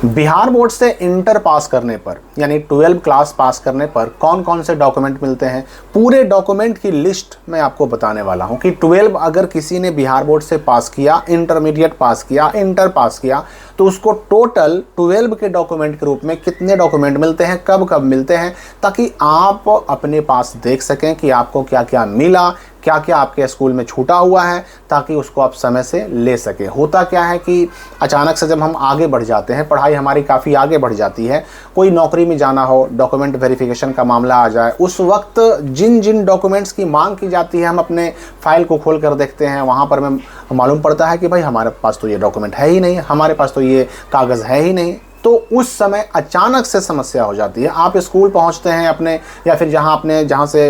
Bihar board से inter pass करने पर यानी 12 क्लास पास करने पर कौन कौन से डॉक्यूमेंट मिलते हैं, पूरे डॉक्यूमेंट की लिस्ट मैं आपको बताने वाला हूं कि 12 अगर किसी ने बिहार बोर्ड से पास किया, इंटरमीडिएट पास किया, इंटर पास किया, तो उसको टोटल 12 के डॉक्यूमेंट के रूप में कितने डॉक्यूमेंट मिलते हैं, कब कब मिलते हैं, ताकि आप अपने पास देख सकें कि आपको क्या क्या मिला, क्या क्या आपके स्कूल में छूटा हुआ है, ताकि उसको आप समय से ले सकें। होता क्या है कि अचानक से जब हम आगे बढ़ जाते हैं, पढ़ाई हमारी काफ़ी आगे बढ़ जाती है, कोई नौकरी में जाना हो, डॉक्यूमेंट वेरिफिकेशन का मामला आ जाए, उस वक्त जिन जिन डॉक्यूमेंट्स की मांग की जाती है हम अपने फाइल को खोल कर देखते हैं, वहाँ पर हमें मालूम पड़ता है कि भाई हमारे पास तो ये डॉक्यूमेंट है ही नहीं, हमारे पास तो ये कागज़ है ही नहीं। तो उस समय अचानक से समस्या हो जाती है। आप स्कूल पहुंचते हैं अपने, या फिर जहाँ से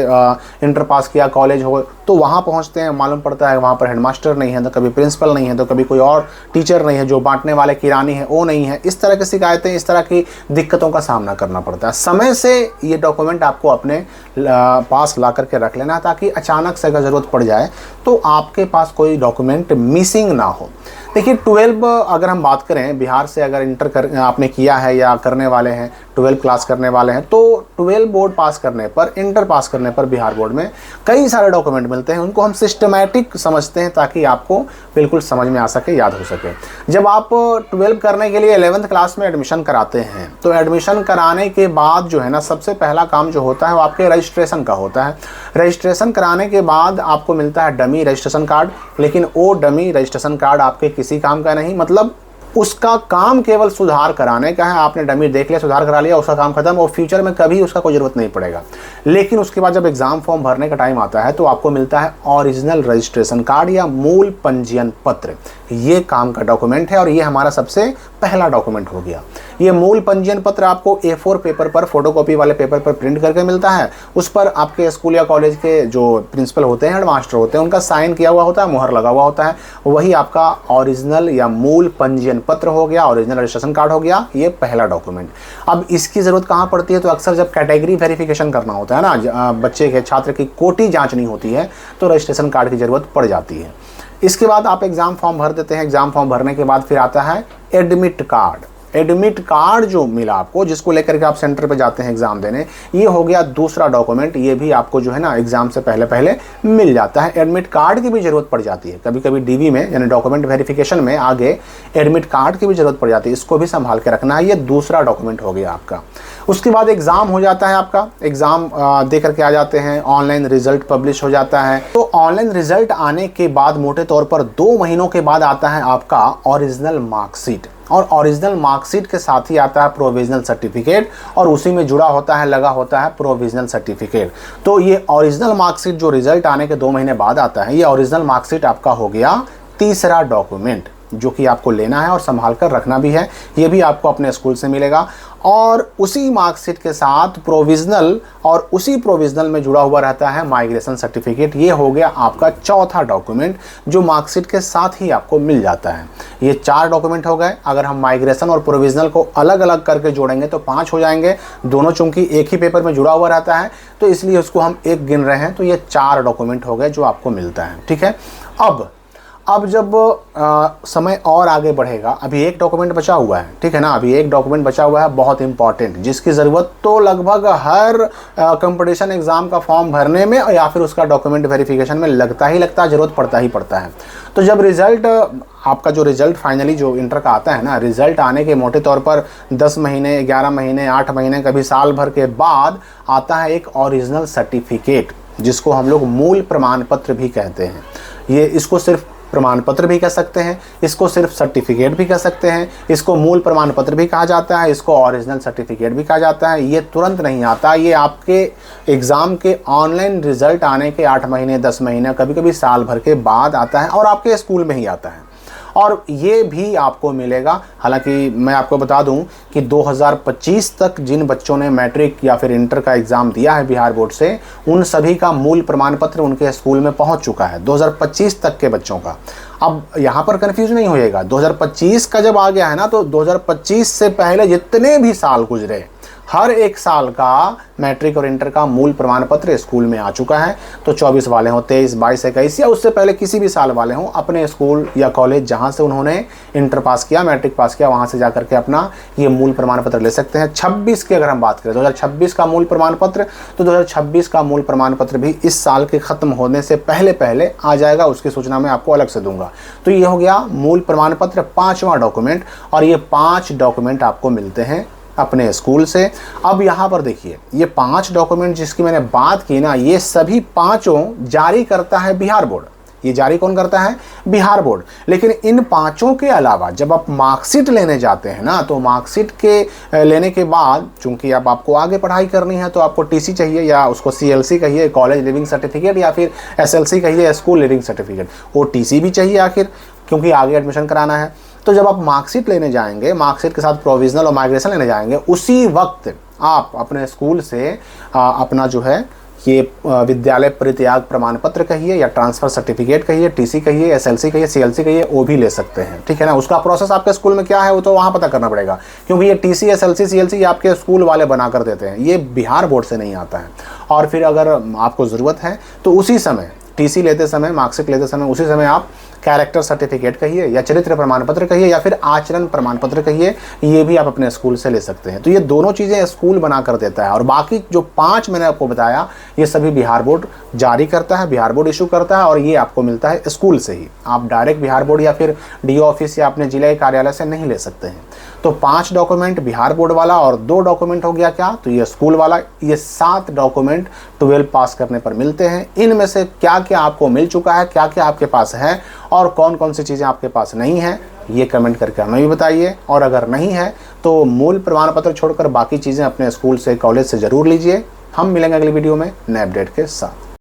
इंटर पास किया, कॉलेज हो, तो वहाँ पहुंचते हैं, मालूम पड़ता है वहाँ पर हेडमास्टर नहीं है, तो कभी प्रिंसिपल नहीं है, तो कभी कोई और टीचर नहीं है, जो बांटने वाले किरानी है वो नहीं है। इस तरह की शिकायतें, इस तरह की दिक्कतों का सामना करना पड़ता है। समय से ये डॉक्यूमेंट आपको अपने पास ला करके रख लेना, ताकि अचानक से अगर ज़रूरत पड़ जाए तो आपके पास कोई डॉक्यूमेंट मिसिंग ना हो। देखिए 12 अगर हम बात करें, बिहार से अगर इंटर आपने किया है या करने वाले हैं, 12 क्लास करने वाले हैं, तो 12 बोर्ड पास करने पर, इंटर पास करने पर बिहार बोर्ड में कई सारे डॉक्यूमेंट मिलते हैं। उनको हम सिस्टमैटिक समझते हैं ताकि आपको बिल्कुल समझ में आ सके, याद हो सके। जब आप 12 करने के लिए 11th क्लास में एडमिशन कराते हैं, तो एडमिशन कराने के बाद जो है ना, सबसे पहला काम जो होता है वो आपके रजिस्ट्रेशन का होता है। रजिस्ट्रेशन कराने के बाद आपको मिलता है डमी रजिस्ट्रेशन कार्ड, लेकिन वो डमी रजिस्ट्रेशन कार्ड आपके किसी काम का नहीं, मतलब उसका काम केवल सुधार कराने का है। आपने डमी देख लिया, सुधार करा लिया, उसका काम खत्म, और फ्यूचर में कभी उसका कोई ज़रूरत नहीं पड़ेगा। लेकिन उसके बाद जब एग्ज़ाम फॉर्म भरने का टाइम आता है, तो आपको मिलता है ओरिजिनल रजिस्ट्रेशन कार्ड या मूल पंजीयन पत्र। ये काम का डॉक्यूमेंट है और ये हमारा सबसे पहला डॉक्यूमेंट हो गया। ये मूल पंजीयन पत्र आपको A4 पेपर पर, फोटोकॉपी वाले पेपर पर प्रिंट करके मिलता है। उस पर आपके स्कूल या कॉलेज के जो प्रिंसिपल होते हैं, हेडमास्टर होते हैं, उनका साइन किया हुआ होता है, मुहर लगा हुआ होता है। वही आपका ओरिजिनल या मूल पंजीयन पत्र हो गया, ओरिजिनल रजिस्ट्रेशन कार्ड हो गया। ये पहला डॉक्यूमेंट। अब इसकी ज़रूरत कहाँ पड़ती है, तो अक्सर जब कैटेगरी वेरिफिकेशन करना होता है ना, बच्चे के, छात्र की कोटि जाँचनी होती है, तो रजिस्ट्रेशन कार्ड की ज़रूरत पड़ जाती है। इसके बाद आप एग्ज़ाम फॉर्म भर देते हैं। एग्ज़ाम फॉर्म भरने के बाद फिर आता है एडमिट कार्ड। एडमिट कार्ड जो मिला आपको, जिसको लेकर के आप सेंटर पे जाते हैं एग्ज़ाम देने, ये हो गया दूसरा डॉक्यूमेंट। ये भी आपको जो है ना एग्ज़ाम से पहले पहले मिल जाता है। एडमिट कार्ड की भी ज़रूरत पड़ जाती है कभी कभी, डीवी में यानी डॉक्यूमेंट वेरिफिकेशन में आगे एडमिट कार्ड की भी ज़रूरत पड़ जाती है। इसको भी संभाल के रखना है। ये दूसरा डॉक्यूमेंट हो गया आपका। उसके बाद एग्ज़ाम हो जाता है आपका। एग्ज़ाम दे करके आ जाते हैं, ऑनलाइन रिजल्ट पब्लिश हो जाता है। तो ऑनलाइन रिजल्ट आने के बाद मोटे तौर पर 2 महीनों के बाद आता है आपका ओरिजिनल मार्कशीट, और ओरिजिनल मार्कशीट के साथ ही आता है प्रोविजनल सर्टिफिकेट, और उसी में जुड़ा होता है, लगा होता है प्रोविजनल सर्टिफिकेट। तो ये ओरिजिनल मार्कशीट जो रिजल्ट आने के 2 महीने बाद आता है, ये ओरिजिनल मार्कशीट आपका हो गया तीसरा डॉक्यूमेंट, जो कि आपको लेना है और संभाल कर रखना भी है। ये भी आपको अपने स्कूल से मिलेगा, और उसी मार्कशीट के साथ प्रोविजनल, और उसी प्रोविजनल में जुड़ा हुआ रहता है माइग्रेशन सर्टिफिकेट। ये हो गया आपका चौथा डॉक्यूमेंट, जो मार्कशीट के साथ ही आपको मिल जाता है। ये 4 डॉक्यूमेंट हो गए। अगर हम माइग्रेशन और प्रोविजनल को अलग अलग करके जोड़ेंगे तो 5 हो जाएंगे। दोनों चूंकि एक ही पेपर में जुड़ा हुआ रहता है, तो इसलिए उसको हम एक गिन रहे हैं। तो ये 4 डॉक्यूमेंट हो गए जो आपको मिलता है। ठीक है। अब जब समय और आगे बढ़ेगा, अभी एक डॉक्यूमेंट बचा हुआ है, ठीक है ना, अभी एक डॉक्यूमेंट बचा हुआ है बहुत इंपॉर्टेंट, जिसकी ज़रूरत तो लगभग हर कंपटीशन एग्ज़ाम का फॉर्म भरने में या फिर उसका डॉक्यूमेंट वेरिफिकेशन में लगता ही लगता है, ज़रूरत पड़ता ही पड़ता है। तो जब रिज़ल्ट आपका, जो रिज़ल्ट फाइनली जो इंटर का आता है ना, रिज़ल्ट आने के मोटे तौर पर 10 महीने, 11 महीने, 8 महीने, कभी साल भर के बाद आता है एक ओरिजिनल सर्टिफिकेट, जिसको हम लोग मूल प्रमाण पत्र भी कहते हैं। ये इसको सिर्फ प्रमाण पत्र भी कह सकते हैं, इसको सिर्फ सर्टिफिकेट भी कह सकते हैं, इसको मूल प्रमाण पत्र भी कहा जाता है, इसको ओरिजिनल सर्टिफिकेट भी कहा जाता है। ये तुरंत नहीं आता, ये आपके एग्ज़ाम के ऑनलाइन रिजल्ट आने के 8 महीने, 10 महीने, कभी कभी साल भर के बाद आता है, और आपके स्कूल में ही आता है। और ये भी आपको मिलेगा। हालांकि मैं आपको बता दूं कि 2025 तक जिन बच्चों ने मैट्रिक या फिर इंटर का एग्ज़ाम दिया है बिहार बोर्ड से, उन सभी का मूल प्रमाण पत्र उनके स्कूल में पहुंच चुका है, 2025 तक के बच्चों का। अब यहाँ पर कन्फ्यूज नहीं होइएगा, 2025 का जब आ गया है ना, तो 2025 से पहले जितने भी साल गुजरे हर एक साल का मैट्रिक और इंटर का मूल प्रमाण पत्र स्कूल में आ चुका है। तो 24 वाले हों, 23, 22, 21 या उससे पहले किसी भी साल वाले हों, अपने स्कूल या कॉलेज जहां से उन्होंने इंटर पास किया, मैट्रिक पास किया, वहां से जाकर के अपना ये मूल प्रमाण पत्र ले सकते हैं। 26 की अगर हम बात करें 2026 का मूल प्रमाण पत्र, तो 2026 का मूल प्रमाण पत्र भी इस साल के खत्म होने से पहले पहले आ जाएगा, उसकी सूचना मैं आपको अलग से दूंगा। तो ये हो गया मूल प्रमाण पत्र, 5वां डॉक्यूमेंट, और ये 5 डॉक्यूमेंट आपको मिलते हैं अपने स्कूल से। अब यहाँ पर देखिए, ये 5 डॉक्यूमेंट जिसकी मैंने बात की ना, ये सभी 5 जारी करता है बिहार बोर्ड। ये जारी कौन करता है? बिहार बोर्ड। लेकिन इन 5 के अलावा जब आप मार्कशीट लेने जाते हैं ना, तो मार्कशीट के लेने के बाद, चूंकि अब आपको आगे पढ़ाई करनी है, तो आपको टीसी चाहिए, या उसको CLC कहिए, कॉलेज लिविंग सर्टिफिकेट, या फिर SLC कहिए, स्कूल लिविंग सर्टिफिकेट। वो TC भी चाहिए आखिर, क्योंकि आगे एडमिशन कराना है। तो जब आप मार्कशीट लेने जाएंगे, मार्कशीट के साथ प्रोविजनल और माइग्रेशन लेने जाएंगे, उसी वक्त आप अपने स्कूल से अपना जो है ये विद्यालय परित्याग प्रमाण पत्र कहिए, या ट्रांसफ़र सर्टिफिकेट कहिए, TC कहिए, SLC कहिए, CLC कहिए, वो भी ले सकते हैं। ठीक है ना। उसका प्रोसेस आपके स्कूल में क्या है वो तो वहाँ पता करना पड़ेगा, क्योंकि ये TC, SLC, CLC ये आपके स्कूल वाले बना कर देते हैं, ये बिहार बोर्ड से नहीं आता है। और फिर अगर आपको ज़रूरत है तो उसी समय TC लेते समय, मार्कशीट लेते समय, उसी समय आप कैरेक्टर सर्टिफिकेट कहिए, या चरित्र प्रमाण पत्र कहिए, या फिर आचरण प्रमाण पत्र कहिए, ये भी आप अपने स्कूल से ले सकते हैं। तो ये दोनों चीज़ें स्कूल बना कर देता है, और बाकी जो 5 मैंने आपको बताया, ये सभी बिहार बोर्ड जारी करता है, बिहार बोर्ड इशू करता है, और ये आपको मिलता है स्कूल से ही। आप डायरेक्ट बिहार बोर्ड या फिर DO ऑफिस या अपने जिला कार्यालय से नहीं ले सकते हैं। तो 5 डॉक्यूमेंट बिहार बोर्ड वाला, और 2 डॉक्यूमेंट हो गया क्या, तो ये स्कूल वाला। ये 7 डॉक्यूमेंट 12 पास करने पर मिलते हैं। इनमें से क्या क्या आपको मिल चुका है, क्या क्या आपके पास है, और कौन कौन सी चीज़ें आपके पास नहीं है, ये कमेंट करके हमें भी बताइए। और अगर नहीं है तो मूल प्रमाण पत्र छोड़कर बाकी चीज़ें अपने स्कूल से, कॉलेज से ज़रूर लीजिए। हम मिलेंगे अगली वीडियो में नए अपडेट के साथ।